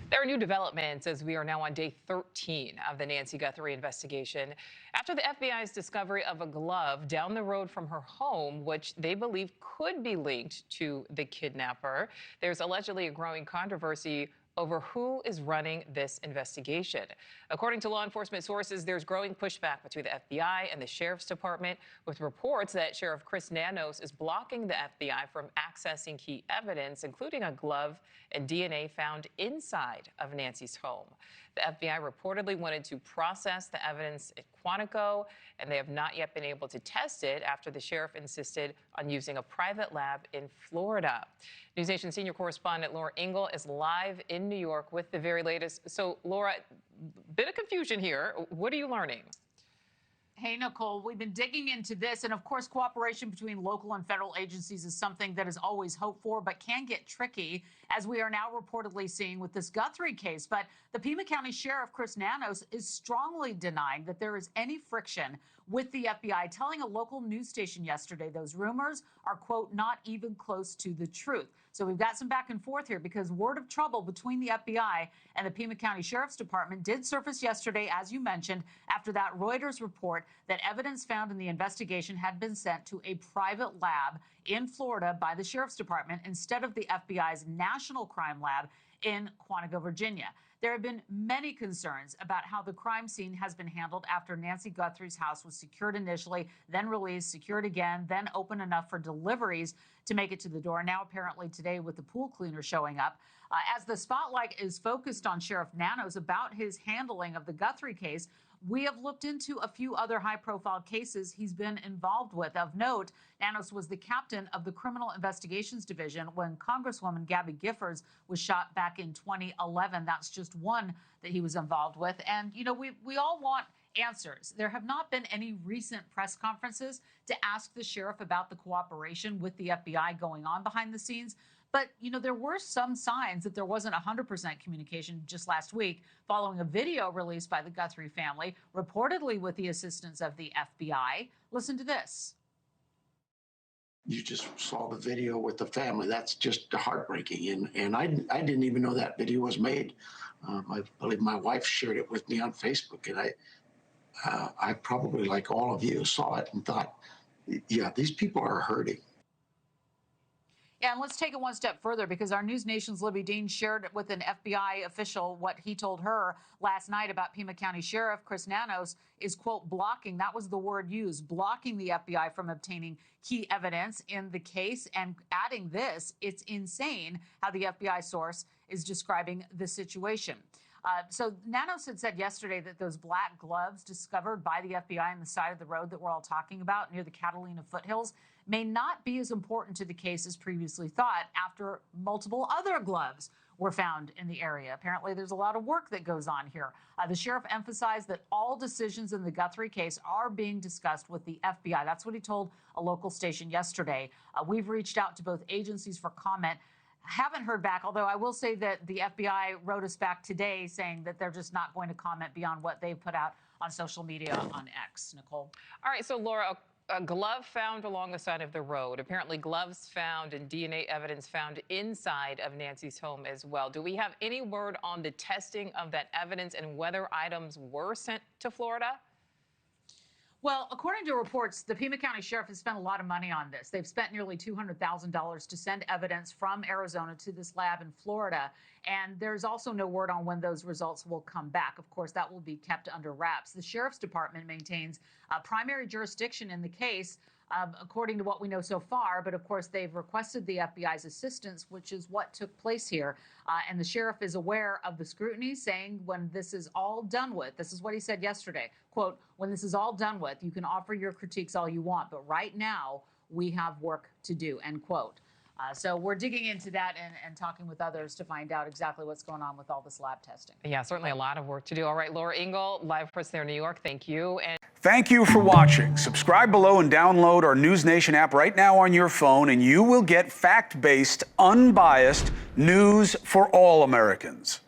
There are new developments as we are now on day 13 of the Nancy Guthrie investigation after the FBI's discovery of a glove down the road from her home, which they believe could be linked to the kidnapper. There's allegedly a growing controversy over who is running this investigation. According to law enforcement sources, there's growing pushback between the FBI and the Sheriff's Department, with reports that Sheriff Chris Nanos is blocking the FBI from accessing key evidence, including a glove and DNA found inside of Nancy's home. The FBI reportedly wanted to process the evidence at Quantico, and they have not yet been able to test it after the sheriff insisted on using a private lab in Florida. NewsNation senior correspondent Laura Ingle is live in New York with the very latest. So, Laura, bit of confusion here. What are you learning? Hey, Nichole, we've been digging into this, and of course, cooperation between local and federal agencies is something that is always hoped for, but can get tricky, as we are now reportedly seeing with this Guthrie case. But the Pima County Sheriff, Chris Nanos, is strongly denying that there is any friction with the FBI, telling a local news station yesterday those rumors are, quote, not even close to the truth. So we've got some back and forth here because word of trouble between the FBI and the Pima County Sheriff's Department did surface yesterday, as you mentioned, after that Reuters report that evidence found in the investigation had been sent to a private lab in Florida by the Sheriff's Department instead of the FBI's National Crime Lab in Quantico, Virginia. There have been many concerns about how the crime scene has been handled after Nancy Guthrie's house was secured initially, then released, secured again, then open enough for deliveries to make it to the door. Now, apparently today, with the pool cleaner showing up. As the spotlight is focused on Sheriff Nanos about his handling of the Guthrie case, we have looked into a few other high-profile cases he's been involved with. Of note, Nanos was the captain of the Criminal Investigations Division when Congresswoman Gabby Giffords was shot back in 2011. That's just one that he was involved with. And, you know, we all want answers. There have not been any recent press conferences to ask the sheriff about the cooperation with the FBI going on behind the scenes. But, you know, there were some signs that there wasn't 100% communication just last week following a video released by the Guthrie family, reportedly with the assistance of the FBI. Listen to this. You just saw the video with the family. That's just heartbreaking. And I didn't even know that video was made. I believe my wife shared it with me on Facebook. And I probably, like all of you, saw it and thought, yeah, these people are hurting. Yeah, and let's take it one step further because our NewsNation's Libby Dean shared with an FBI official what he told her last night about Pima County Sheriff Chris Nanos is, quote, blocking. That was the word used, blocking the FBI from obtaining key evidence in the case. And adding this, it's insane how the FBI source is describing the situation. So Nanos had said yesterday that those black gloves discovered by the FBI on the side of the road that we're all talking about near the Catalina foothills may not be as important to the case as previously thought after multiple other gloves were found in the area. Apparently, there's a lot of work that goes on here. The sheriff emphasized that all decisions in the Guthrie case are being discussed with the FBI. That's what he told a local station yesterday. We've reached out to both agencies for comment. Haven't heard back, although I will say that the FBI wrote us back today saying that they're just not going to comment beyond what they've put out on social media on X. Nichole. All right, so Laura, a glove found along the side of the road. Apparently gloves found and DNA evidence found inside of Nancy's home as well. Do we have any word on the testing of that evidence and whether items were sent to Florida? Well, according to reports, the Pima County Sheriff has spent a lot of money on this. They've spent nearly $200,000 to send evidence from Arizona to this lab in Florida. And there's also no word on when those results will come back. Of course, that will be kept under wraps. The Sheriff's Department maintains primary jurisdiction in the case, according to what we know so far. But of course, they've requested the FBI's assistance, which is what took place here. And the sheriff is aware of the scrutiny, saying when this is all done with, this is what he said yesterday, quote, when this is all done with, you can offer your critiques all you want, but right now we have work to do, end quote. So we're digging into that and talking with others to find out exactly what's going on with all this lab testing. Yeah, certainly a lot of work to do. All right, Laura Ingle, live for us there in New York. Thank you. And thank you for watching. Subscribe below and download our NewsNation app right now on your phone, and you will get fact-based, unbiased news for all Americans.